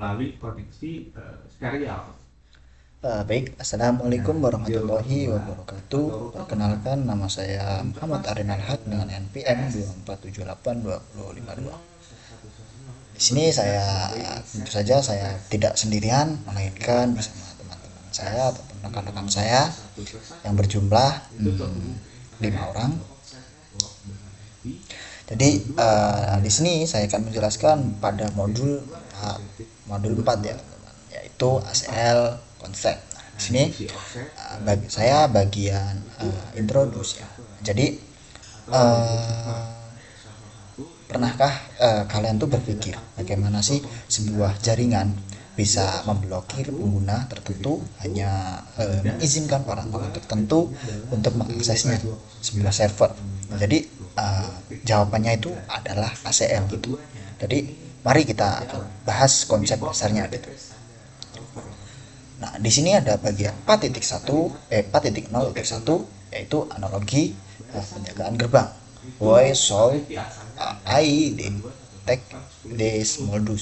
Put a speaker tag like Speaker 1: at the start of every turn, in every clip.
Speaker 1: melalui koneksi serial.
Speaker 2: Baik, Assalamualaikum warahmatullahi wabarakatuh. Perkenalkan, nama saya Muhammad Arin Alhad dengan NPM 24782052. Di sini tentu saja saya tidak sendirian, melainkan bersama teman-teman saya ataupun rekan-rekan saya yang berjumlah 5 orang. Jadi di sini saya akan menjelaskan pada modul 4 ya teman-teman, yaitu ACL konsep. Nah, di sini bagi saya bagian introduce ya. Jadi pernahkah kalian tuh berpikir bagaimana sih sebuah jaringan bisa memblokir pengguna tertentu, hanya mengizinkan orang-orang tertentu untuk mengaksesnya sebuah server. Nah, jadi jawabannya itu adalah ACL gitu. Jadi mari kita bahas konsep dasarnya gitu. Nah, di sini ada bagian 4.0.1 yaitu analogi penjagaan gerbang. Why solve I detect this modul.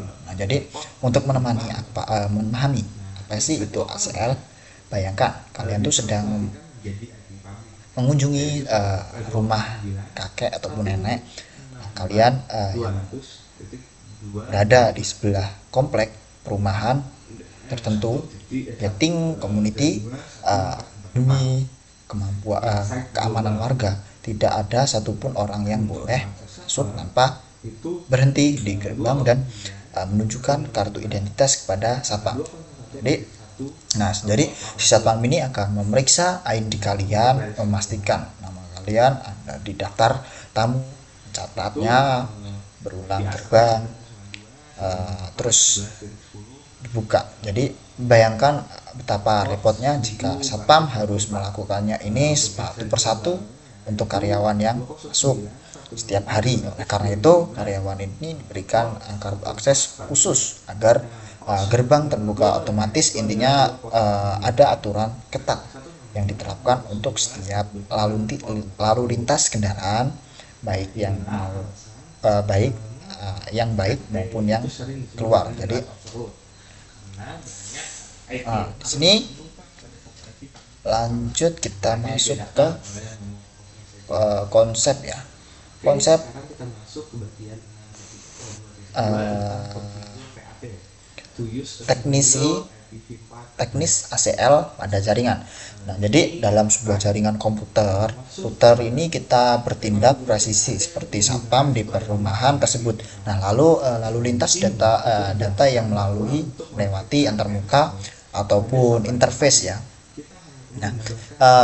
Speaker 2: Nah, jadi untuk memahami apa sih itu ACL, bayangkan kalian tuh sedang mengunjungi rumah kakek ataupun nenek. Nah, kalian yang berada di sebelah komplek perumahan tertentu, getting community, demi keamanan warga, tidak ada satupun orang yang boleh masuk tanpa berhenti di gerbang dan menunjukkan kartu identitas kepada satpam. Jadi si satpam ini akan memeriksa ID kalian, memastikan nama kalian ada di daftar tamu, catatnya berulang gerbang, terus dibuka. Jadi bayangkan betapa repotnya jika satpam harus melakukannya ini satu persatu untuk karyawan yang masuk setiap hari. Karena itu karyawan ini diberikan kartu akses khusus agar gerbang terbuka otomatis. Intinya ada aturan ketat yang diterapkan untuk setiap lalu lintas kendaraan, baik yang baik maupun yang keluar. Jadi di sini lanjut kita masuk ke konsep ya. Konsep teknis ACL pada jaringan. Nah, jadi dalam sebuah jaringan komputer, router ini kita bertindak presisi seperti satpam di perumahan tersebut. Nah, lalu lintas data yang melewati antarmuka ataupun interface ya. Nah,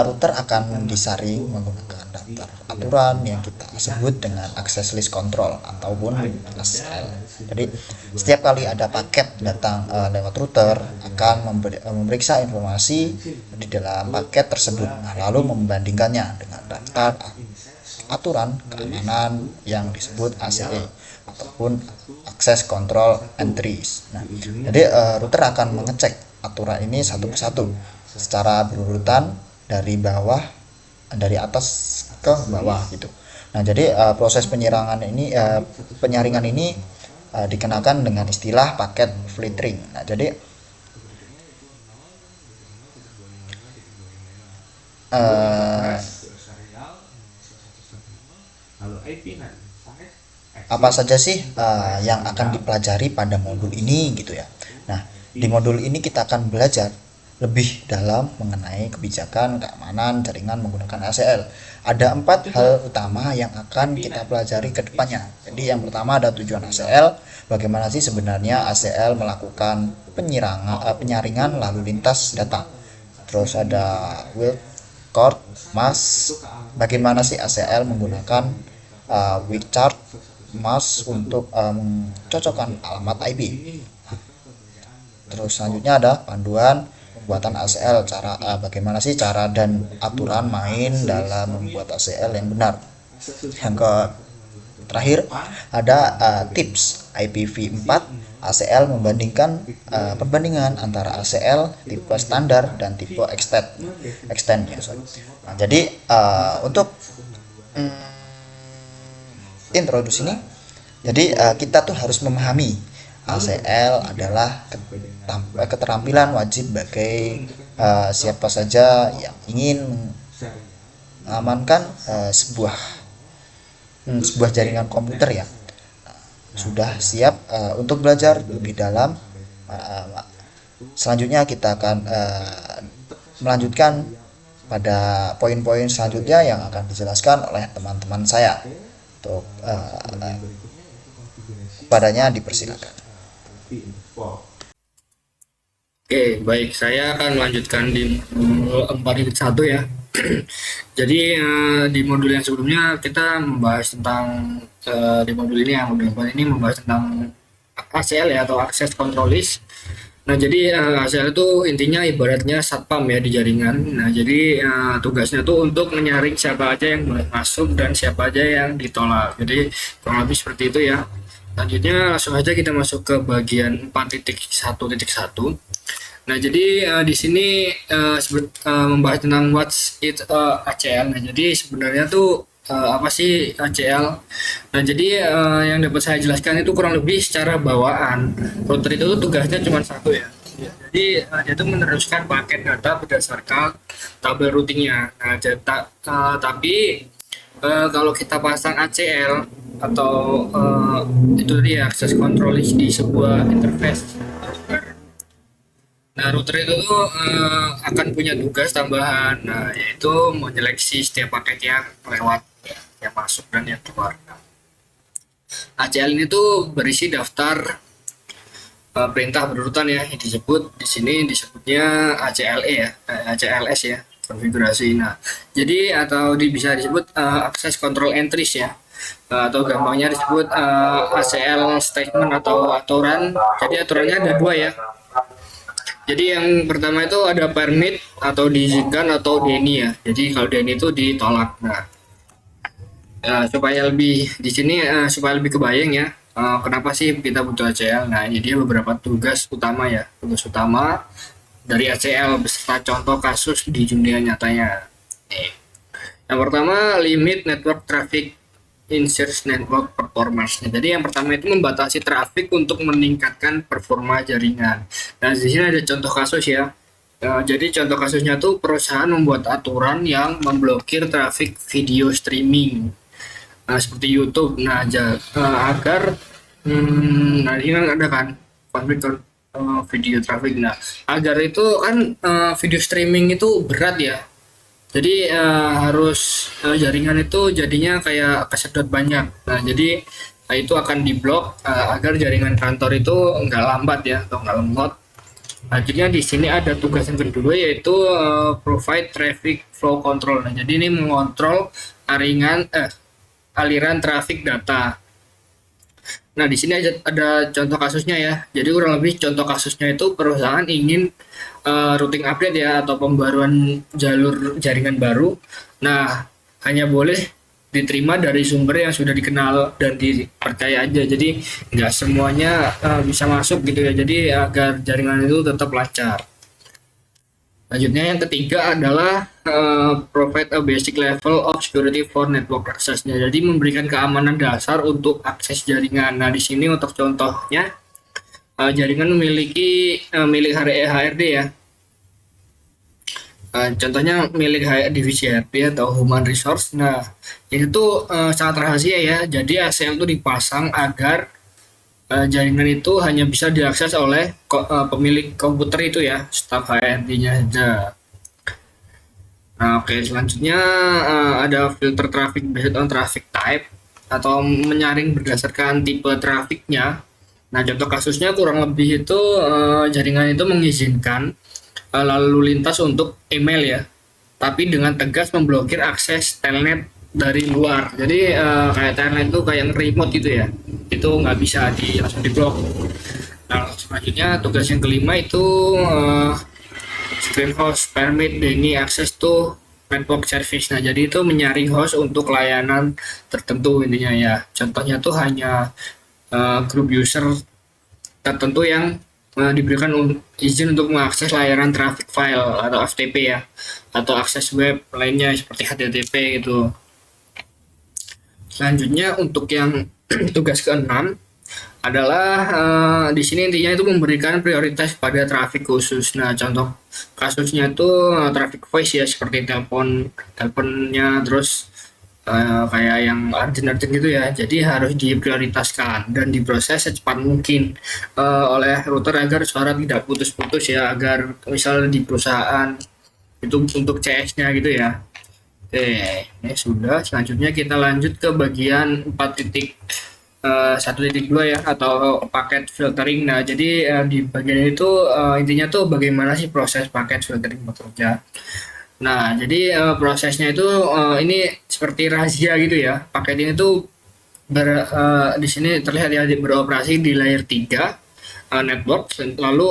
Speaker 2: router akan disaring menggunakan daftar aturan yang kita sebut dengan access list control ataupun ACL. Jadi setiap kali ada paket datang lewat router akan memeriksa informasi di dalam paket tersebut, lalu membandingkannya dengan daftar aturan keamanan yang disebut ACE ataupun access control entries. Nah, jadi router akan mengecek aturan ini satu persatu secara berurutan dari atas ke bawah gitu. Nah, jadi proses penyaringan ini dikenakan dengan istilah paket filtering. Nah, jadi apa saja sih yang akan dipelajari pada modul ini gitu ya. Nah, di modul ini kita akan belajar lebih dalam mengenai kebijakan keamanan jaringan menggunakan ACL. Ada 4 hal utama yang akan kita pelajari ke depannya. Jadi yang pertama ada tujuan ACL, bagaimana sih sebenarnya ACL melakukan penyaringan lalu lintas data. Terus ada wildcard mask, bagaimana sih ACL menggunakan wildcard mask untuk mencocokkan alamat IP. Terus selanjutnya ada panduan pembuatan ACL, bagaimana sih cara dan aturan main dalam membuat ACL yang benar. Yang terakhir ada tips IPv4 ACL perbandingan antara ACL tipe standar dan tipe extend ya. Nah, jadi untuk introduksi ini, jadi kita tuh harus memahami ACL adalah keterampilan wajib bagi siapa saja yang ingin mengamankan sebuah jaringan komputer ya, sudah siap untuk belajar lebih dalam. Selanjutnya kita akan melanjutkan pada poin-poin selanjutnya yang akan dijelaskan oleh teman-teman saya. Untuk padanya dipersilakan.
Speaker 3: Oke, baik. Saya akan melanjutkan di modul 4.1 ya. Jadi di modul yang sebelumnya kita membahas tentang di modul ini yang modul 4 ini membahas tentang ACL ya, atau Access Control List. Nah, jadi ACL itu intinya ibaratnya satpam ya di jaringan. Nah, jadi tugasnya tuh untuk menyaring siapa aja yang boleh masuk dan siapa aja yang ditolak. Jadi kurang lebih seperti itu ya. Selanjutnya langsung aja kita masuk ke bagian 4.1.1. Nah, jadi di sini membahas tentang what's it ACL. Nah, jadi sebenarnya tuh apa sih ACL? Nah, jadi yang dapat saya jelaskan itu kurang lebih secara bawaan. Router itu tugasnya cuma satu ya. Jadi dia itu meneruskan paket data berdasarkan tabel routingnya. Nah, tapi kalau kita pasang ACL atau itu dia access control list di sebuah interface. Nah, router itu akan punya tugas tambahan, yaitu menyeleksi setiap paket yang lewat, yang masuk dan yang keluar. Nah, ACL ini tuh berisi daftar perintah berurutan ya, yang disebut di sini disebutnya ACLE ya, ACLS ya, konfigurasi. Nah, jadi atau bisa disebut access control entries ya, atau gampangnya disebut ACL statement atau aturan. Jadi aturannya ada dua ya. Jadi yang pertama itu ada permit atau diizinkan atau deny ya. Jadi kalau deny itu ditolak. Nah, supaya lebih di sini supaya lebih kebayang ya, kenapa sih kita butuh ACL. Nah, jadi beberapa tugas utama ya. Tugas utama dari ACL beserta contoh kasus di dunia nyatanya. Yang pertama, limit network traffic ensures network performance. Jadi yang pertama itu membatasi traffic untuk meningkatkan performa jaringan. Nah, di sini ada contoh kasus ya. Jadi contoh kasusnya tuh perusahaan membuat aturan yang memblokir traffic video streaming, seperti YouTube. Nah, agar nah ini kan ada kan konflik video traffic. Nah, agar itu kan video streaming itu berat ya. Jadi harus jaringan itu jadinya kayak kesedot banyak. Nah, jadi itu akan diblok agar jaringan kantor itu nggak lambat ya, atau nggak lemot. Akhirnya di sini ada tugas yang kedua, yaitu provide traffic flow control. Nah, jadi ini mengontrol aliran traffic data. Nah, di sini ada contoh kasusnya ya. Jadi kurang lebih contoh kasusnya itu perusahaan ingin routing update ya, atau pembaruan jalur jaringan baru. Nah, hanya boleh diterima dari sumber yang sudah dikenal dan dipercaya aja. Jadi nggak semuanya bisa masuk gitu ya. Jadi agar jaringan itu tetap lancar. Selanjutnya yang ketiga adalah provide a basic level of security for network access. Jadi memberikan keamanan dasar untuk akses jaringan. Nah, di sini untuk contohnya jaringan memiliki milik HRD ya. Contohnya milik divisi HRD atau Human Resource. Nah, ini tuh sangat rahasia ya. Jadi ACL itu dipasang agar jaringan itu hanya bisa diakses oleh pemilik komputer itu ya, staf HRD-nya saja. Nah, oke, selanjutnya ada filter traffic based on traffic type, atau menyaring berdasarkan tipe trafiknya. Nah, contoh kasusnya kurang lebih itu jaringan itu mengizinkan lalu lintas untuk email ya, tapi dengan tegas memblokir akses telnet dari luar. Jadi kayak telnet itu kayak remote gitu ya, itu nggak bisa langsung diblok. Nah, selanjutnya tugas yang kelima itu screen host permit deny access to network service. Nah, jadi itu menyaring host untuk layanan tertentu intinya ya. Contohnya tuh hanya grup user tertentu yang diberikan izin untuk mengakses layanan traffic file atau FTP ya, atau akses web lainnya seperti HTTP gitu. Selanjutnya untuk yang tugas keenam adalah di sini intinya itu memberikan prioritas pada traffic khusus. Nah, contoh kasusnya itu traffic voice ya, seperti teleponnya, terus kayak yang urgent-urgent gitu ya. Jadi harus diprioritaskan dan diproses secepat mungkin oleh router agar suara tidak putus-putus ya, agar misalnya di perusahaan itu untuk CS-nya gitu ya. Oke, ini sudah. Selanjutnya kita lanjut ke bagian 1.2 ya, atau paket filtering. Nah, jadi di bagian itu intinya tuh bagaimana sih proses paket filtering bekerja. Nah, jadi prosesnya itu ini seperti rahasia gitu ya. Paket ini tuh di sini terlihat ya beroperasi di layer 3 network, lalu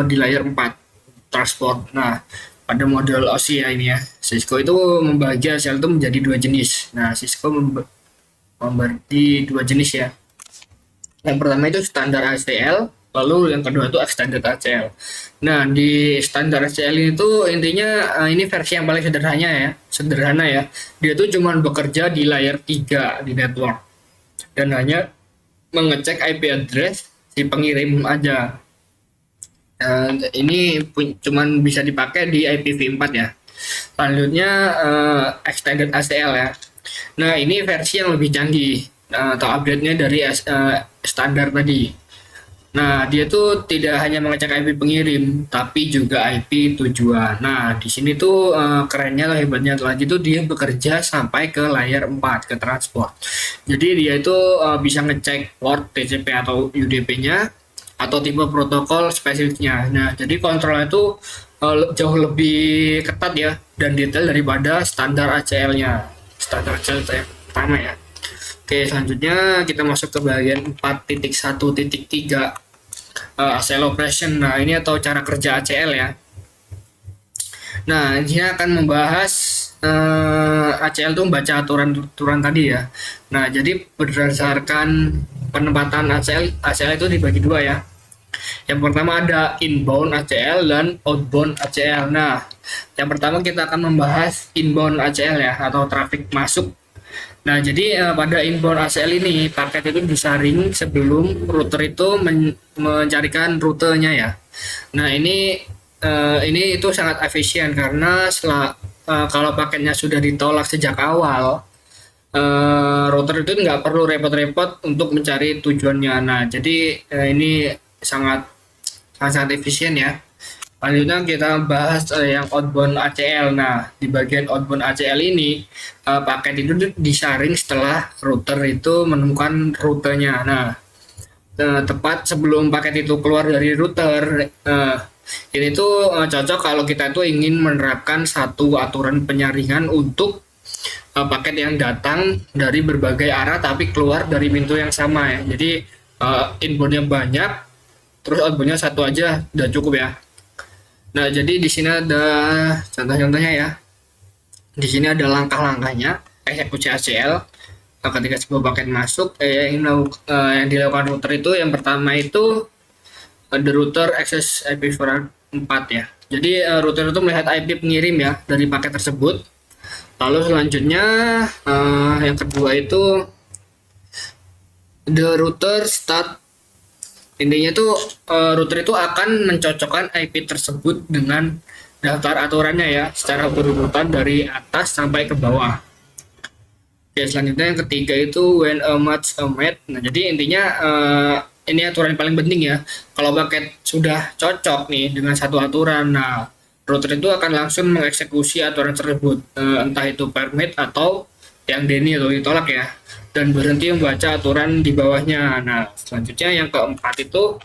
Speaker 3: di layer 4 transport. Nah, pada model OSI ya ini ya. Cisco itu membagi ACL itu menjadi dua jenis. Nah, Cisco membagi dua jenis ya. Yang pertama itu standar ACL, lalu yang kedua itu extended ACL. Nah, di standar ACL itu intinya ini versi yang paling sederhana ya. Dia tuh cuma bekerja di layer 3 di network dan hanya mengecek IP address si pengirim aja. Ini cuman bisa dipakai di IPv4 ya. Selanjutnya extended ACL ya. Nah, ini versi yang lebih canggih atau update-nya dari standar tadi. Nah, dia tuh tidak hanya mengecek IP pengirim, tapi juga IP tujuan. Nah, di sini tuh kerennya atau hebatnya lagi tuh dia bekerja sampai ke layer 4, ke transport. Jadi dia itu bisa ngecek port TCP atau UDP-nya atau tipe protokol spesifiknya. Nah, jadi kontrolnya itu jauh lebih ketat ya dan detail daripada standar ACL-nya. Standar ACL yang pertama ya. Oke, selanjutnya kita masuk ke bagian 4.1.3 ACL operation. Nah, ini atau cara kerja ACL ya. Nah, ini akan membahas ACL itu membaca aturan tadi ya. Nah, jadi berdasarkan penempatan ACL itu dibagi dua ya. Yang pertama ada inbound ACL dan outbound ACL. Nah, yang pertama kita akan membahas inbound ACL ya, atau traffic masuk. Nah, jadi pada inbound ACL ini paket itu disaring sebelum router itu mencarikan rutenya ya. Nah, ini itu sangat efisien karena kalau paketnya sudah ditolak sejak awal, router itu nggak perlu repot-repot untuk mencari tujuannya. Nah, jadi ini sangat efisien ya. Selanjutnya kita bahas yang outbound ACL. Nah, di bagian outbound ACL ini paket itu disaring setelah router itu menemukan rutenya. Nah, tepat sebelum paket itu keluar dari router, ini tuh cocok kalau kita tuh ingin menerapkan satu aturan penyaringan untuk paket yang datang dari berbagai arah tapi keluar dari pintu yang sama ya. Jadi inboundnya banyak, terus outboundnya satu aja udah cukup ya. Nah, jadi di sini ada contoh-contohnya ya. Di sini ada langkah-langkahnya eksekusi ACL ketika sebuah paket masuk. Yang dilakukan router itu yang pertama itu the router access IPv4 ya. Jadi router itu melihat IP pengirim ya dari paket tersebut. Lalu selanjutnya yang kedua itu the router start. Intinya tuh router itu akan mencocokkan IP tersebut dengan daftar aturannya ya secara berurutan dari atas sampai ke bawah. Ya, selanjutnya yang ketiga itu when a match a match. Nah, jadi intinya ini aturan yang paling penting ya. Kalau paket sudah cocok nih dengan satu aturan, nah router itu akan langsung mengeksekusi aturan tersebut, entah itu permit atau yang deny atau ditolak ya, dan berhenti membaca aturan di bawahnya. Nah, selanjutnya yang keempat itu,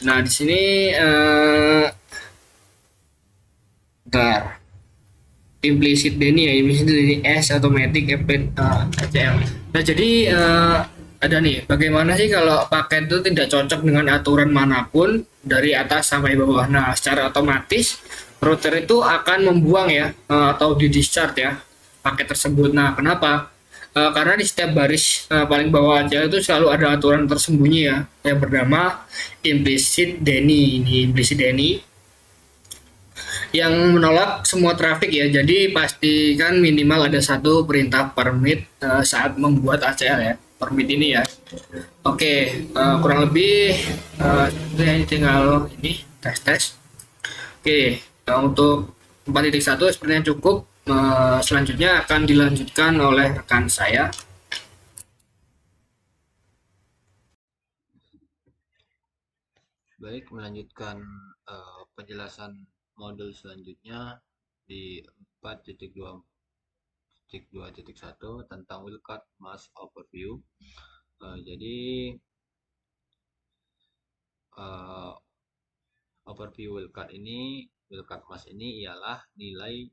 Speaker 3: nah di sini implicit deny ya, implicit deny as automatic ACL. Nah, jadi ada nih, bagaimana sih kalau paket itu tidak cocok dengan aturan manapun dari atas sampai bawah. Nah, secara otomatis router itu akan membuang ya atau di discharge ya paket tersebut. Nah, kenapa? Karena di setiap baris paling bawah aja itu selalu ada aturan tersembunyi ya yang bernama implicit deny. Ini implicit deny yang menolak semua traffic ya. Jadi pastikan minimal ada satu perintah permit saat membuat ACL ya. permit ini ya. Oke, kurang lebih saya tinggal ini tes. Oke, untuk 4.1 sepertinya cukup. Selanjutnya akan dilanjutkan oleh rekan saya.
Speaker 4: Baik, melanjutkan penjelasan modul selanjutnya di 4.2.1 tentang wildcard mask overview. Jadi overview wildcard mask ini ialah nilai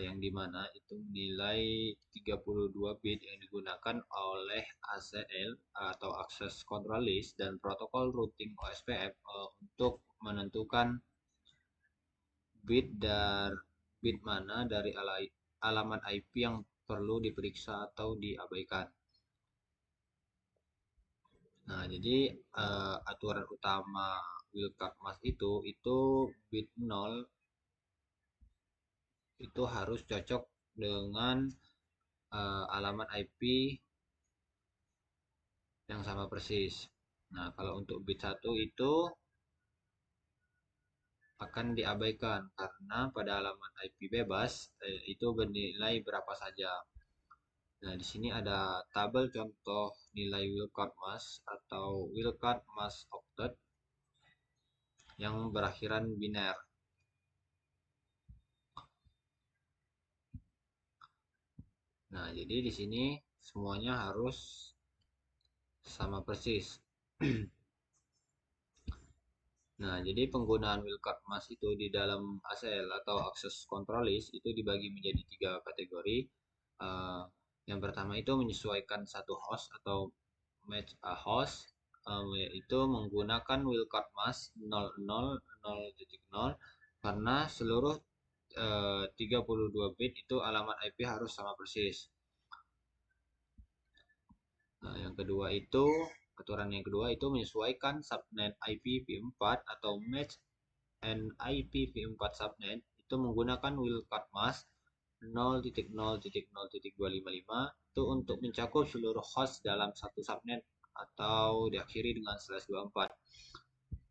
Speaker 4: yang dimana itu nilai 32 bit yang digunakan oleh ACL atau Access Control List dan protokol routing OSPF untuk menentukan bit mana dari alamat IP yang perlu diperiksa atau diabaikan. Nah, jadi aturan utama wildcard mask itu bit 0 itu harus cocok dengan alamat IP yang sama persis. Nah, kalau untuk bit 1 itu akan diabaikan karena pada alamat IP bebas itu bernilai berapa saja. Nah, di sini ada tabel contoh nilai wildcard mask atau wildcard mask octet yang berakhiran biner. Nah, jadi di sini semuanya harus sama persis. Nah, jadi penggunaan wildcard mask itu di dalam ACL atau Access Control List itu dibagi menjadi 3 kategori. Yang pertama itu menyesuaikan satu host atau match a host, yaitu menggunakan wildcard mask 00.0 karena seluruh 32 bit itu alamat IP harus sama persis. Nah, aturan yang kedua itu menyesuaikan subnet IP v4 atau match and IP v4 subnet itu menggunakan wildcard mask 0.0.0.255 itu untuk mencakup seluruh host dalam satu subnet atau diakhiri dengan /24.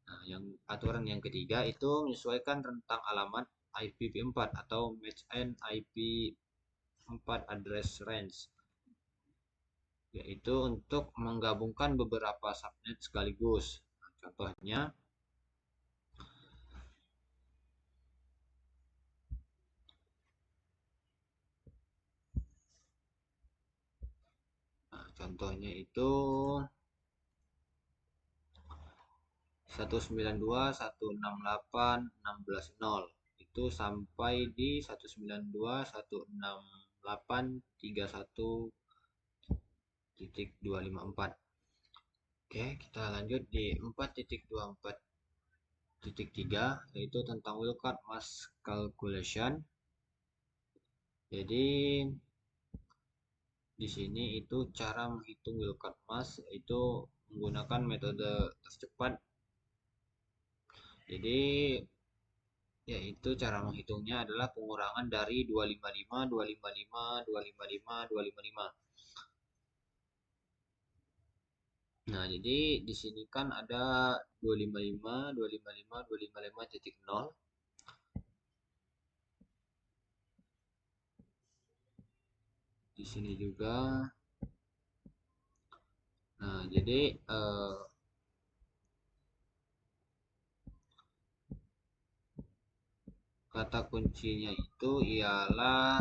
Speaker 4: Nah, aturan yang ketiga itu menyesuaikan rentang alamat IPv4 atau match and IP4 address range, yaitu untuk menggabungkan beberapa subnet sekaligus. Nah, contohnya itu 192.168.16.0 itu sampai di 192.168.31.254. Oke, kita lanjut di 4.24.3 yaitu tentang wildcard mask calculation. Jadi di sini itu cara menghitung wildcard mask itu menggunakan metode tercepat. Jadi yaitu cara menghitungnya adalah pengurangan dari 255, 255, 255, 255. Nah, jadi di sini kan ada 255, 255, 255.0. Di sini juga. Nah, jadi kata kuncinya itu ialah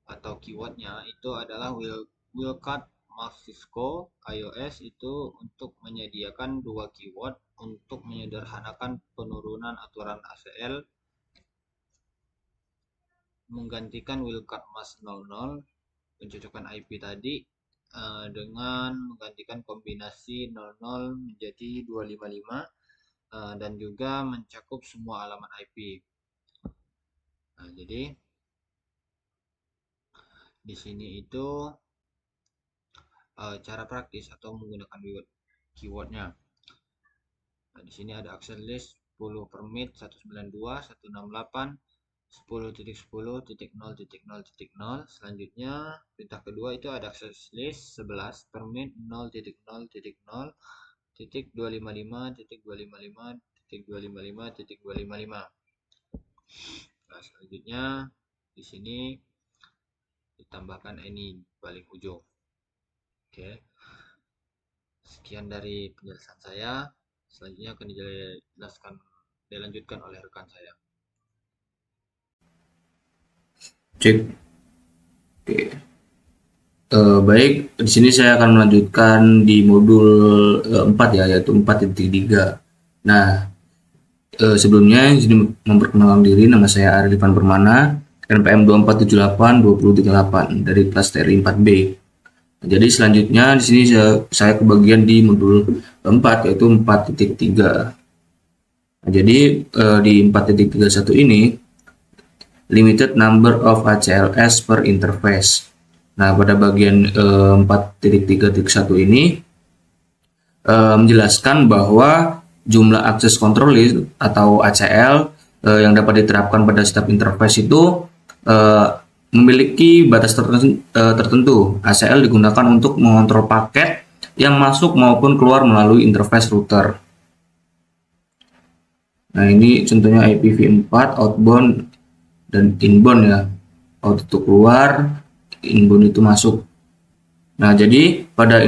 Speaker 4: atau keywordnya itu adalah wildcard mask Cisco iOS itu untuk menyediakan dua keyword untuk menyederhanakan penurunan aturan ACL menggantikan wildcard mask 00 pencocokan IP tadi dengan menggantikan kombinasi 00 menjadi 255 dan juga mencakup semua alamat IP. Nah, jadi di sini itu cara praktis atau menggunakan keywordnya. Nah, di sini ada access list 10 permit 192, 168, 10.10.0.0.0. Selanjutnya perintah kedua itu ada access list 11 permit 0.0.0.255.255.255.255. Nah, selanjutnya di sini ditambahkan ini paling ujung. Oke. Sekian dari penjelasan saya. Selanjutnya akan dilanjutkan oleh rekan saya.
Speaker 3: Cek. Oke. Baik, di sini saya akan melanjutkan di modul 4 ya, yaitu 4.3. Nah, sebelumnya di sini memperkenalkan diri, nama saya Arifan Permana, NPM 24782038 dari kelas TRI 4B. Jadi selanjutnya di sini saya kebagian di modul 4 yaitu 4.3. Nah, jadi di 4.31 ini limited number of ACLS per interface. Nah, pada bagian 4.3.1 ini menjelaskan bahwa jumlah access control list atau ACL yang dapat diterapkan pada setiap interface itu memiliki batas tertentu. ACL digunakan untuk mengontrol paket yang masuk maupun keluar melalui interface router. Nah, ini contohnya IPv4 outbound dan inbound ya. Out itu keluar, inbound itu masuk. Nah, jadi pada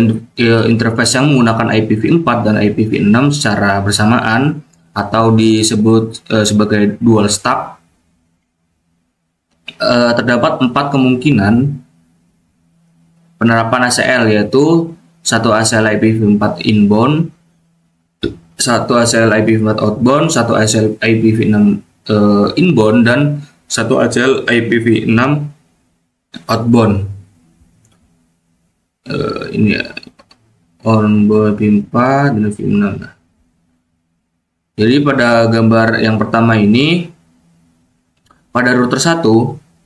Speaker 3: interface yang menggunakan IPv4 dan IPv6 secara bersamaan atau disebut sebagai dual stack, terdapat 4 kemungkinan penerapan ACL, yaitu 1 ACL IPv4 inbound, 1 ACL IPv4 outbound, 1 ACL IPv6 inbound, dan 1 ACL IPv6 outbound. Ini ya, onboard IPv4 dan IPv6. Jadi pada gambar yang pertama ini, pada router 1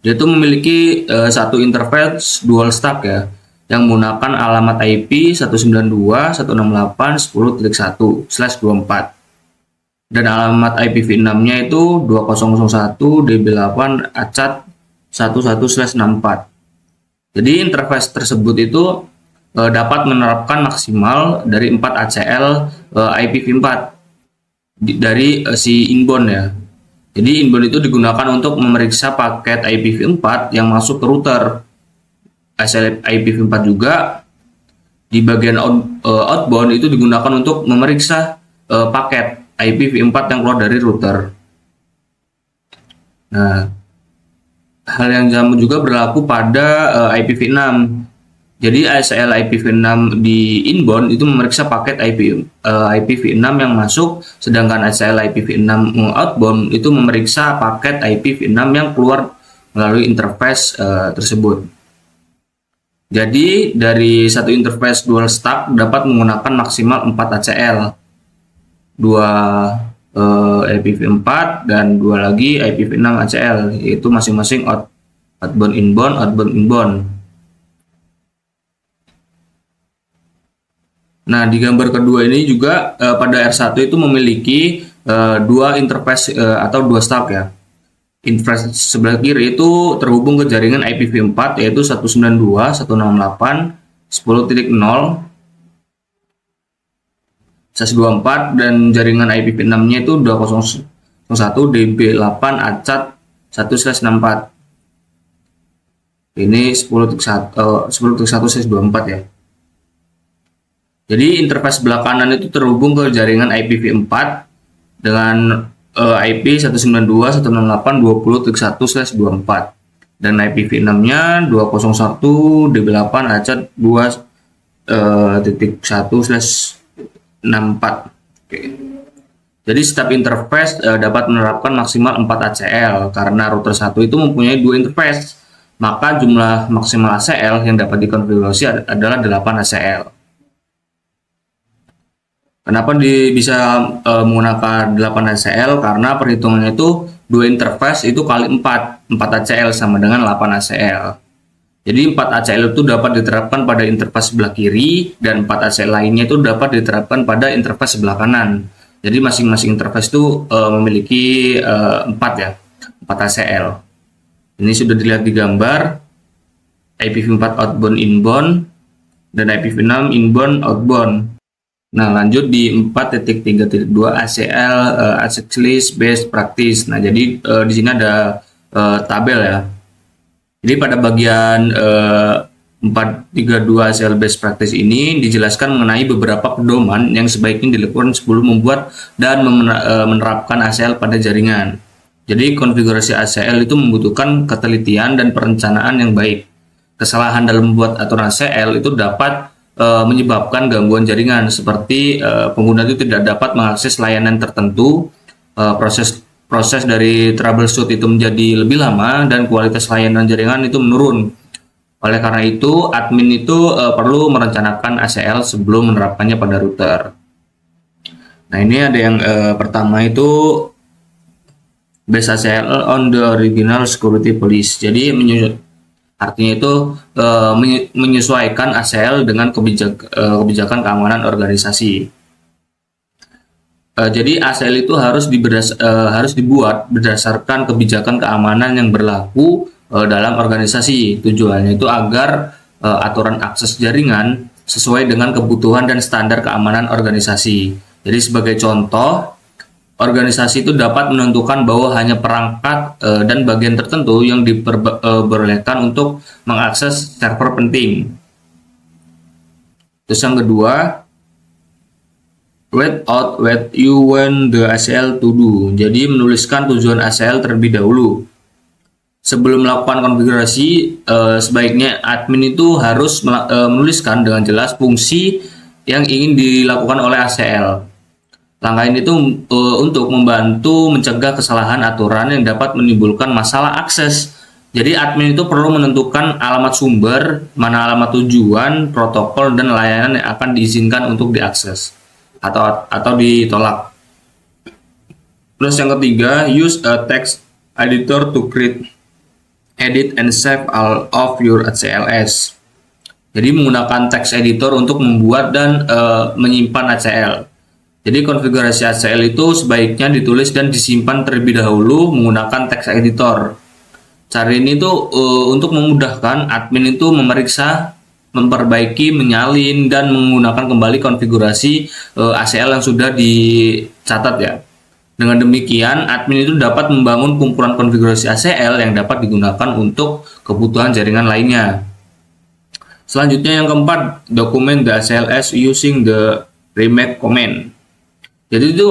Speaker 3: dia itu memiliki satu interface dual stack ya, yang menggunakan alamat IP 192.168.10.1/24 dan alamat IPv6-nya itu 20.1.DB8 Jadi interface tersebut itu dapat menerapkan maksimal dari 4 ACL IPv4 dari si inbound ya. Jadi inbound itu digunakan untuk memeriksa paket IPv4 yang masuk ke router. ACL IPv4 juga di bagian outbound itu digunakan untuk memeriksa paket IPv4 yang keluar dari router. Nah, hal yang sama juga berlaku pada IPv6. Jadi ACL IPv6 di inbound itu memeriksa paket IPv6 yang masuk, sedangkan ACL IPv6 outbound itu memeriksa paket IPv6 yang keluar melalui interface tersebut. Jadi dari satu interface dual stack dapat menggunakan maksimal 4 ACL, 2 IPv4 dan 2 lagi IPv6 ACL, yaitu masing-masing outbound inbound, outbound inbound. Nah, di gambar kedua ini juga pada R1 itu memiliki 2 interface atau 2 stack ya. Interface sebelah kiri itu terhubung ke jaringan IPv4 yaitu 192.168.10.24 dan jaringan IPv6-nya itu 20.1.DB8 Ini 10.1/24 ya. Jadi interface sebelah kanan itu terhubung ke jaringan IPv4 dengan IP 192.168.20.1/24 dan IPv6-nya 201.DB8 Oke. Jadi setiap interface dapat menerapkan maksimal 4 ACL karena router 1 itu mempunyai 2 interface. Maka jumlah maksimal ACL yang dapat dikonfigurasi adalah 8 ACL. Kenapa bisa menggunakan 8 ACL? Karena perhitungannya itu 2 interface itu kali 4 ACL sama dengan 8 ACL. Jadi 4 ACL itu dapat diterapkan pada interface sebelah kiri dan 4 ACL lainnya itu dapat diterapkan pada interface sebelah kanan. Jadi masing-masing interface itu memiliki 4 ya. ACL. Ini sudah dilihat di gambar, IPv4 outbound inbound dan IPv6 inbound outbound. Nah, lanjut di 4.3.2 ACL access list best practice. Nah, jadi di sini ada tabel ya. Jadi pada bagian 4.3.2 ACL best practice ini dijelaskan mengenai beberapa pedoman yang sebaiknya dilakukan sebelum membuat dan menerapkan ACL pada jaringan. Jadi konfigurasi ACL itu membutuhkan ketelitian dan perencanaan yang baik. Kesalahan dalam membuat aturan ACL itu dapat menyebabkan gangguan jaringan, seperti pengguna itu tidak dapat mengakses layanan tertentu, proses dari troubleshoot itu menjadi lebih lama, dan kualitas layanan jaringan itu menurun. Oleh karena itu, admin itu perlu merencanakan ACL sebelum menerapkannya pada router. Nah, ini ada yang pertama itu base ACL on the original security policy. Jadi artinya itu menyesuaikan ACL dengan kebijakan keamanan organisasi. Jadi ACL itu harus dibuat berdasarkan kebijakan keamanan yang berlaku dalam organisasi. Tujuannya itu agar aturan akses jaringan sesuai dengan kebutuhan dan standar keamanan organisasi. Jadi sebagai contoh, organisasi itu dapat menentukan bahwa hanya perangkat dan bagian tertentu yang diperbolehkan untuk mengakses server penting. Terus yang kedua, write out what you want the ACL to do. Jadi menuliskan tujuan ACL terlebih dahulu. Sebelum melakukan konfigurasi, sebaiknya admin itu harus menuliskan dengan jelas fungsi yang ingin dilakukan oleh ACL. Langkah ini itu untuk membantu mencegah kesalahan aturan yang dapat menimbulkan masalah akses. Jadi admin itu perlu menentukan alamat sumber, mana alamat tujuan, protokol, dan layanan yang akan diizinkan untuk diakses atau ditolak. Terus yang ketiga, use a text editor to create, edit, and save all of your ACLs. Jadi menggunakan text editor untuk membuat dan menyimpan ACL. Jadi konfigurasi ACL itu sebaiknya ditulis dan disimpan terlebih dahulu menggunakan text editor. Cara ini tuh untuk memudahkan admin itu memeriksa, memperbaiki, menyalin, dan menggunakan kembali konfigurasi ACL yang sudah dicatat ya. Dengan demikian, admin itu dapat membangun kumpulan konfigurasi ACL yang dapat digunakan untuk kebutuhan jaringan lainnya. Selanjutnya yang keempat, document the ACLs using the remake command. Jadi itu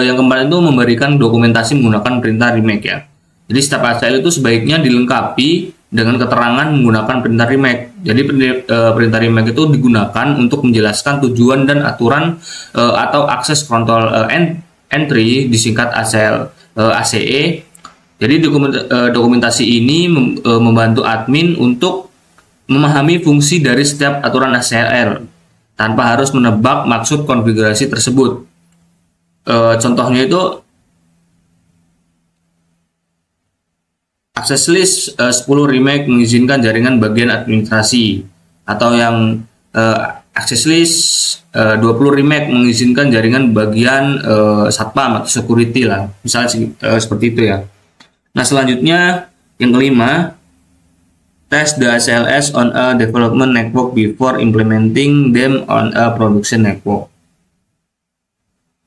Speaker 3: yang kemarin itu memberikan dokumentasi menggunakan perintah remake ya. Jadi setiap ACL itu sebaiknya dilengkapi dengan keterangan menggunakan perintah remake. Jadi perintah remake itu digunakan untuk menjelaskan tujuan dan aturan atau akses kontrol entry, disingkat ACE. Jadi dokumentasi ini membantu admin untuk memahami fungsi dari setiap aturan ACL tanpa harus menebak maksud konfigurasi tersebut. Contohnya itu access list 10 remake mengizinkan jaringan bagian administrasi, atau yang access list 20 remake mengizinkan jaringan bagian satpam atau security lah, misalnya seperti itu ya. Nah, selanjutnya yang kelima, test the ACLs on a development network before implementing them on a production network.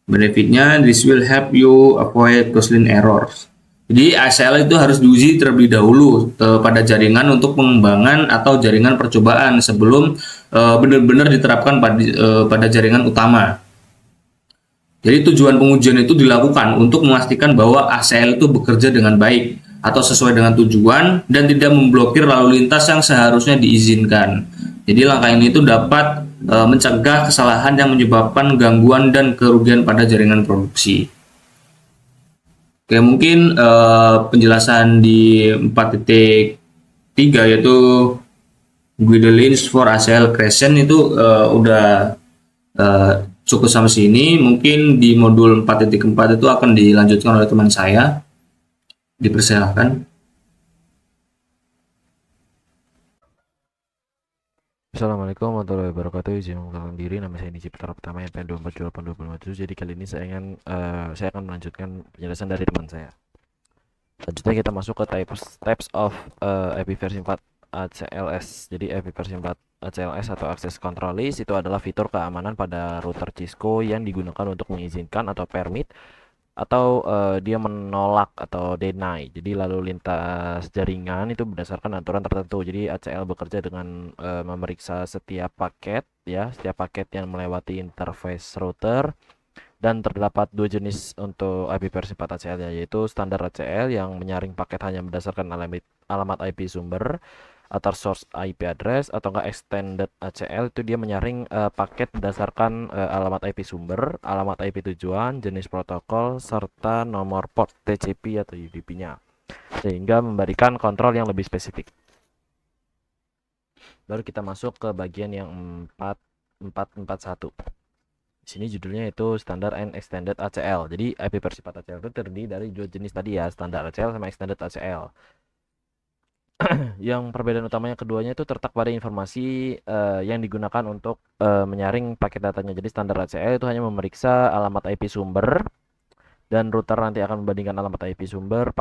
Speaker 3: Benefitnya, this will help you avoid costly errors. Jadi ACL itu harus diuji terlebih dahulu pada jaringan untuk pengembangan atau jaringan percobaan sebelum benar-benar diterapkan pada jaringan utama. Jadi tujuan pengujian itu dilakukan untuk memastikan bahwa ACL itu bekerja dengan baik atau sesuai dengan tujuan dan tidak memblokir lalu lintas yang seharusnya diizinkan. Jadi langkah ini itu dapat mencegah kesalahan yang menyebabkan gangguan dan kerugian pada jaringan produksi. Oke, mungkin penjelasan di 4.3 yaitu guidelines for ACL creation itu udah cukup sampai sini. Mungkin di modul 4.4 itu akan dilanjutkan oleh teman saya. Dipersilakan.
Speaker 5: Assalamualaikum warahmatullahi wabarakatuh. Izin mengenalkan diri, nama saya Niji Putra Pertama MPN 24282057. Jadi kali ini saya akan melanjutkan penjelasan dari teman saya. Selanjutnya kita masuk ke types of IP versi 4 ACLS. Jadi IP versi 4 ACLS atau Access Control List itu adalah fitur keamanan pada router Cisco yang digunakan untuk mengizinkan atau permit atau dia menolak atau deny. Jadi lalu lintas jaringan itu berdasarkan aturan tertentu. Jadi ACL bekerja dengan memeriksa setiap paket ya, setiap paket yang melewati interface router. Dan terdapat dua jenis untuk IP versi 4 ACL ya, yaitu standar ACL yang menyaring paket hanya berdasarkan alamat IP sumber atau source IP address, atau enggak extended ACL itu dia menyaring paket berdasarkan alamat IP sumber, alamat IP tujuan, jenis protokol, serta nomor port TCP atau UDP-nya, sehingga memberikan kontrol yang lebih spesifik. Baru kita masuk ke bagian yang 441. Di sini judulnya itu standar and extended ACL. Jadi IP versi 4 ACL itu terdiri dari dua jenis tadi ya, standar ACL sama extended ACL. Yang perbedaan utamanya keduanya itu terletak pada informasi yang digunakan untuk menyaring paket datanya. Jadi standar ACL itu hanya memeriksa alamat IP sumber, dan router nanti akan membandingkan alamat IP sumber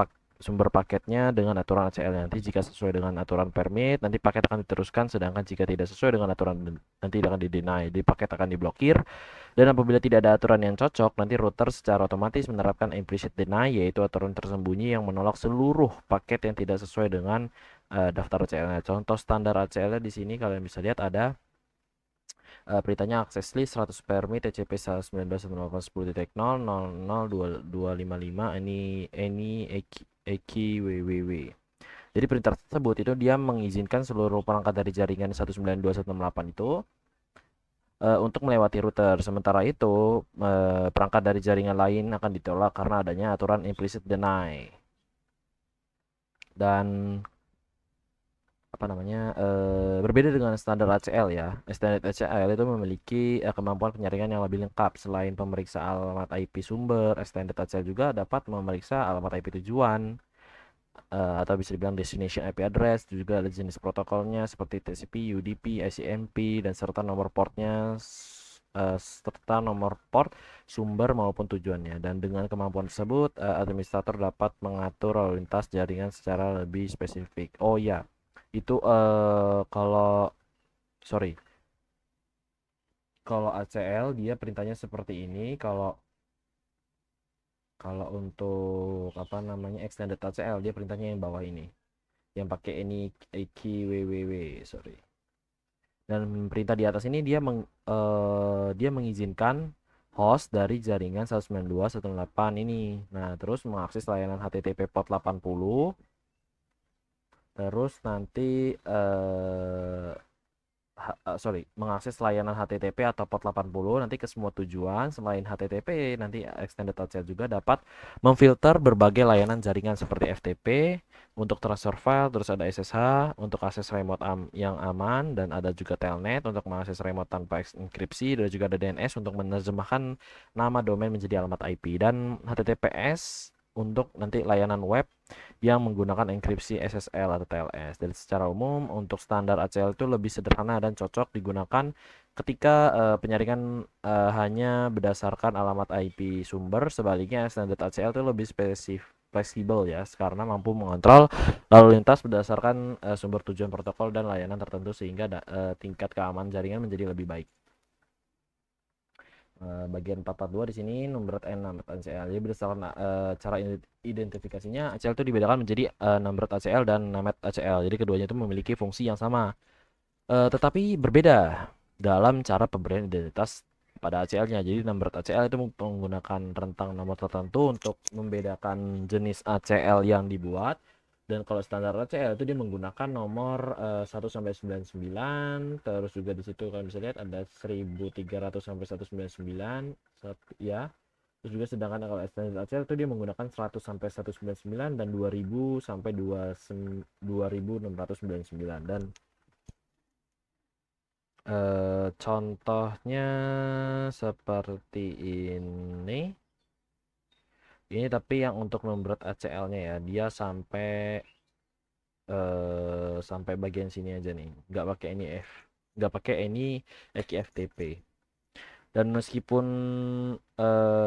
Speaker 5: paketnya dengan aturan ACL. Nanti jika sesuai dengan aturan permit, nanti paket akan diteruskan, sedangkan jika tidak sesuai dengan aturan, nanti akan di-deny, jadi paket akan diblokir. Dan apabila tidak ada aturan yang cocok, nanti router secara otomatis menerapkan implicit deny, yaitu aturan tersembunyi yang menolak seluruh paket yang tidak sesuai dengan daftar ACL-nya. Contoh standar ACL-nya di sini kalian bisa lihat ada beritanya access list 100 permit TCP 192.168.0.0.255 ini Eki WWW. Jadi perintah tersebut itu dia mengizinkan seluruh perangkat dari jaringan 192.168 itu untuk melewati router. Sementara itu perangkat dari jaringan lain akan ditolak karena adanya aturan implicit deny. Dan berbeda dengan standar ACL ya. Standar ACL itu memiliki kemampuan penyaringan yang lebih lengkap. Selain pemeriksa alamat IP sumber, extended ACL juga dapat memeriksa alamat IP tujuan atau bisa dibilang destination IP address. Juga ada jenis protokolnya seperti TCP, UDP, ICMP, dan serta nomor portnya serta nomor port sumber maupun tujuannya. Dan dengan kemampuan tersebut administrator dapat mengatur lalu lintas jaringan secara lebih spesifik. Oh ya, itu kalau ACL dia perintahnya seperti ini. Kalau untuk extended ACL dia perintahnya yang bawah ini, yang pakai ini EQWWW, dan perintah di atas ini dia mengizinkan host dari jaringan 192.168 ini. Nah, terus mengakses layanan HTTP port 80. Terus nanti mengakses layanan HTTP atau port 80 nanti ke semua tujuan. Selain HTTP, nanti extended ACL juga dapat memfilter berbagai layanan jaringan seperti FTP untuk transfer file, terus ada SSH untuk akses remote yang aman, dan ada juga telnet untuk mengakses remote tanpa enkripsi, dan juga ada DNS untuk menerjemahkan nama domain menjadi alamat IP, dan HTTPS untuk nanti layanan web yang menggunakan enkripsi SSL atau TLS. Dan secara umum untuk standar ACL itu lebih sederhana dan cocok digunakan ketika penyaringan hanya berdasarkan alamat IP sumber. Sebaliknya standar ACL itu lebih fleksibel ya, karena mampu mengontrol lalu lintas berdasarkan sumber tujuan protokol dan layanan tertentu, sehingga tingkat keamanan jaringan menjadi lebih baik. Bagian 442 di sini nomor N ACL. Jadi berdasarkan cara identifikasinya, ACL itu dibedakan menjadi numbered ACL dan named ACL. Jadi keduanya itu memiliki fungsi yang sama, tetapi berbeda dalam cara pemberian identitas pada ACL-nya. Jadi numbered ACL itu menggunakan rentang nomor tertentu untuk membedakan jenis ACL yang dibuat. Dan kalau standar ACL itu dia menggunakan nomor 1 sampai 99, terus juga di situ kalian bisa lihat ada 1300 sampai 199 ya. Terus juga sedangkan kalau standar ACL itu dia menggunakan 100 sampai 199 dan 2000 sampai 2699. Dan contohnya seperti ini. Ini tapi yang untuk memberat ACL-nya ya, dia sampai bagian sini aja nih, nggak pakai ini FTP. Dan meskipun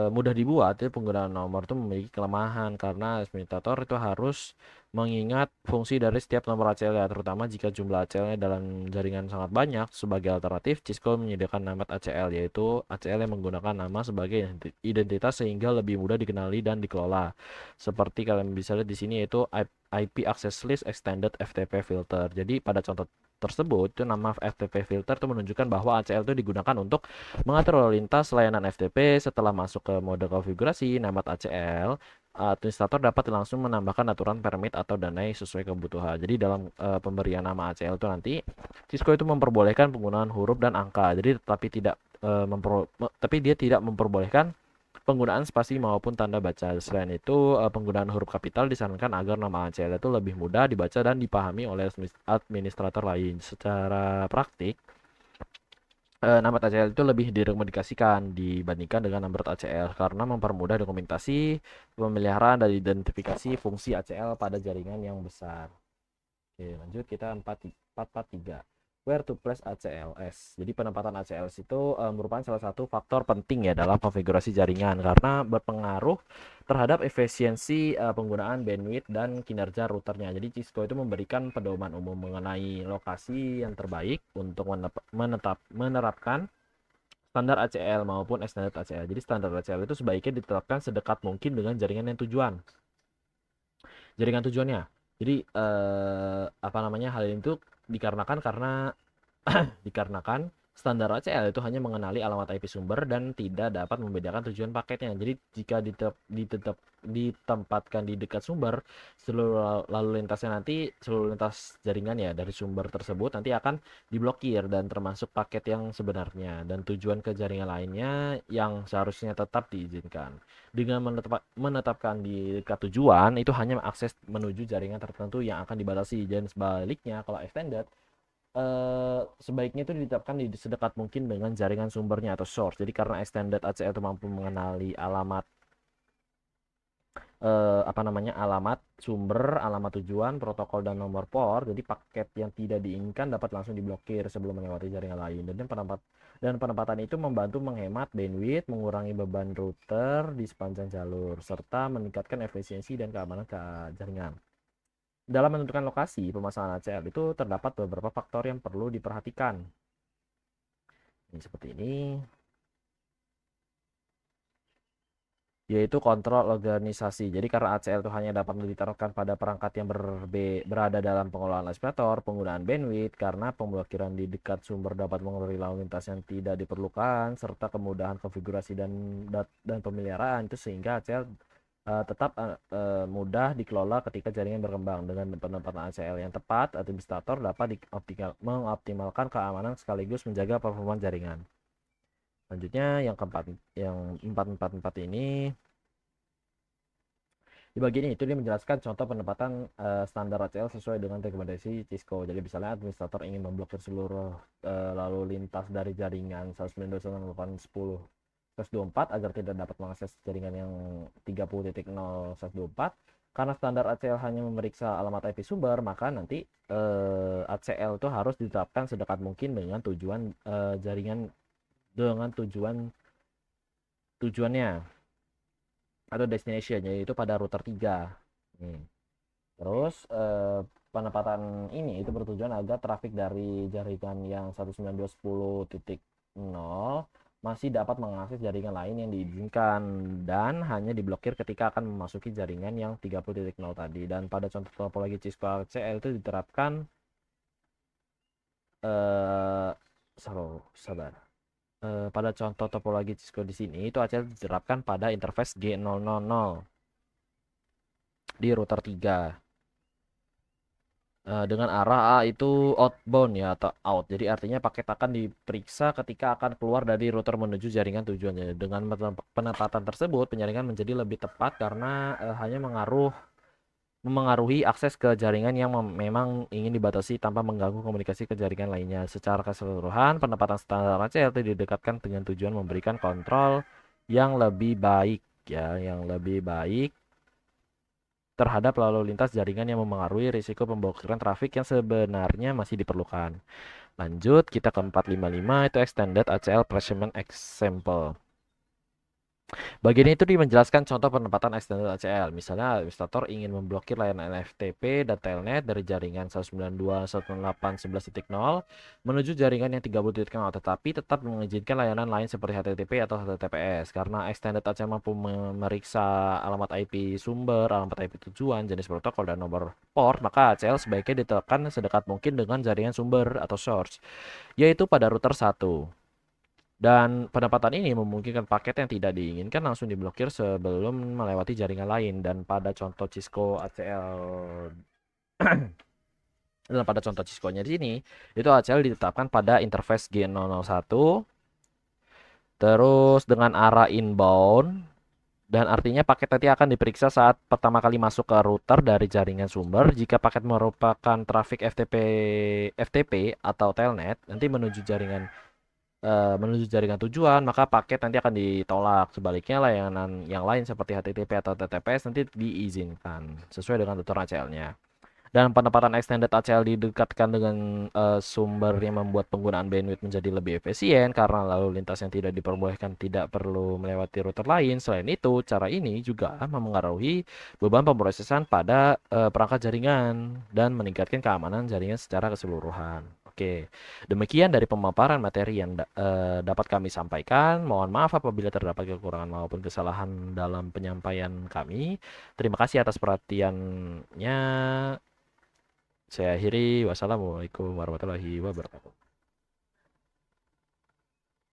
Speaker 5: mudah dibuat, ya, penggunaan nomor itu memiliki kelemahan karena administrator itu harus mengingat fungsi dari setiap nomor ACL ya, terutama jika jumlah ACL-nya dalam jaringan sangat banyak. Sebagai alternatif, Cisco menyediakan nama ACL, yaitu ACL yang menggunakan nama sebagai identitas sehingga lebih mudah dikenali dan dikelola. Seperti kalian bisa lihat di sini, yaitu IP Access List Extended FTP Filter. Jadi pada contoh tersebut itu nama FTP filter itu menunjukkan bahwa ACL itu digunakan untuk mengatur lalu lintas layanan FTP. Setelah masuk ke mode konfigurasi nama ACL, administrator dapat langsung menambahkan aturan permit atau danai sesuai kebutuhan. Jadi dalam pemberian nama ACL itu nanti Cisco itu memperbolehkan penggunaan huruf dan angka. Jadi tapi dia tidak memperbolehkan penggunaan spasi maupun tanda baca. Selain itu, penggunaan huruf kapital disarankan agar nama ACL itu lebih mudah dibaca dan dipahami oleh administrator lain. Secara praktik, nama ACL itu lebih direkomendasikan dibandingkan dengan nomor ACL karena mempermudah dokumentasi, pemeliharaan, dan identifikasi fungsi ACL pada jaringan yang besar. Oke, lanjut kita 443. Where to place ACLS. Jadi penempatan ACLS itu merupakan salah satu faktor penting ya dalam konfigurasi jaringan karena berpengaruh terhadap efisiensi penggunaan bandwidth dan kinerja routernya. Jadi Cisco itu memberikan pedoman umum mengenai lokasi yang terbaik untuk menerapkan standar ACL maupun extended ACL. Jadi standar ACL itu sebaiknya diterapkan sedekat mungkin dengan jaringan tujuannya. Jadi apa namanya, hal itu dikarenakan dikarenakan standar ACL itu hanya mengenali alamat IP sumber dan tidak dapat membedakan tujuan paketnya. Jadi jika ditempatkan di dekat sumber, seluruh lalu lintas jaringan ya dari sumber tersebut nanti akan diblokir dan termasuk paket yang sebenarnya dan tujuan ke jaringan lainnya yang seharusnya tetap diizinkan. Dengan menetapkan di dekat tujuan, itu hanya akses menuju jaringan tertentu yang akan dibatasi, dan sebaliknya kalau extended sebaiknya itu ditetapkan di sedekat mungkin dengan jaringan sumbernya atau source. Jadi karena extended ACL itu mampu mengenali alamat alamat sumber, alamat tujuan, protokol, dan nomor port. Jadi paket yang tidak diinginkan dapat langsung diblokir sebelum melewati jaringan lain. Dan penempatan itu membantu menghemat bandwidth, mengurangi beban router di sepanjang jalur, serta meningkatkan efisiensi dan keamanan ke jaringan. Dalam menentukan lokasi pemasangan ACL itu terdapat beberapa faktor yang perlu diperhatikan. Ini seperti ini. Yaitu kontrol organisasi. Jadi karena ACL itu hanya dapat diterapkan pada perangkat yang berada dalam pengelolaan administrator, penggunaan bandwidth karena pemblokiran di dekat sumber dapat mengurangi lalu lintas yang tidak diperlukan, serta kemudahan konfigurasi dan pemeliharaan itu sehingga ACL tetap mudah dikelola ketika jaringan berkembang. Dengan penempatan ACL yang tepat, administrator dapat mengoptimalkan keamanan sekaligus menjaga performa jaringan. Selanjutnya yang 444 ini, di bagian ini itu dia menjelaskan contoh penempatan standar ACL sesuai dengan rekomendasi Cisco. Jadi misalnya administrator ingin memblokir seluruh lalu lintas dari jaringan 192.168.10.124 agar tidak dapat mengakses jaringan yang 30.0.124. Karena standar ACL hanya memeriksa alamat IP sumber, maka nanti ACL itu harus ditetapkan sedekat mungkin dengan tujuan jaringan, dengan tujuannya atau destination, yaitu pada router 3. Terus penempatan ini itu bertujuan agar trafik dari jaringan yang 192.10.0 masih dapat mengakses jaringan lain yang diizinkan dan hanya diblokir ketika akan memasuki jaringan yang 30.0 tadi. Dan pada contoh topologi Cisco ACL itu diterapkan pada contoh topologi Cisco di sini itu ACL diterapkan pada interface G000 di router 3 dengan arah A itu outbound ya atau out. Jadi artinya paket akan diperiksa ketika akan keluar dari router menuju jaringan tujuannya. Dengan penempatan tersebut, penyaringan menjadi lebih tepat karena hanya memengaruhi akses ke jaringan yang memang ingin dibatasi tanpa mengganggu komunikasi ke jaringan lainnya. Secara keseluruhan, penempatan standar ACL itu didekatkan dengan tujuan memberikan kontrol yang lebih baik terhadap lalu lintas jaringan yang memengaruhi risiko pemblokiran trafik yang sebenarnya masih diperlukan. Lanjut, kita ke 455 itu Extended ACL Placement Example. Bagian itu menjelaskan contoh penempatan extended ACL. Misalnya, administrator ingin memblokir layanan FTP dan telnet dari jaringan 192.168.11.0 menuju jaringan yang 30.0, tetapi tetap mengizinkan layanan lain seperti HTTP atau HTTPS. Karena extended ACL mampu memeriksa alamat IP sumber, alamat IP tujuan, jenis protokol, dan nomor port, maka ACL sebaiknya ditekan sedekat mungkin dengan jaringan sumber atau source, yaitu pada router 1. Dan penempatan ini memungkinkan paket yang tidak diinginkan langsung diblokir sebelum melewati jaringan lain. Dan pada contoh Cisco ACL dan pada contoh Cisco-nya di sini, itu ACL ditetapkan pada interface G001 terus dengan arah inbound, dan artinya paket nanti akan diperiksa saat pertama kali masuk ke router dari jaringan sumber. Jika paket merupakan trafik FTP atau telnet nanti menuju jaringan tujuan, maka paket nanti akan ditolak. Sebaliknya, layanan yang lain seperti HTTP atau TTPS nanti diizinkan sesuai dengan tuturan ACL-nya. Dan penempatan extended ACL didekatkan dengan sumber yang membuat penggunaan bandwidth menjadi lebih efisien karena lalu lintas yang tidak diperbolehkan tidak perlu melewati router lain. Selain itu, cara ini juga mempengaruhi beban pemrosesan pada perangkat jaringan dan meningkatkan keamanan jaringan secara keseluruhan. Oke, demikian dari pemaparan materi yang dapat kami sampaikan. Mohon maaf apabila terdapat kekurangan maupun kesalahan dalam penyampaian kami. Terima kasih atas perhatiannya. Saya akhiri. Wassalamualaikum warahmatullahi wabarakatuh.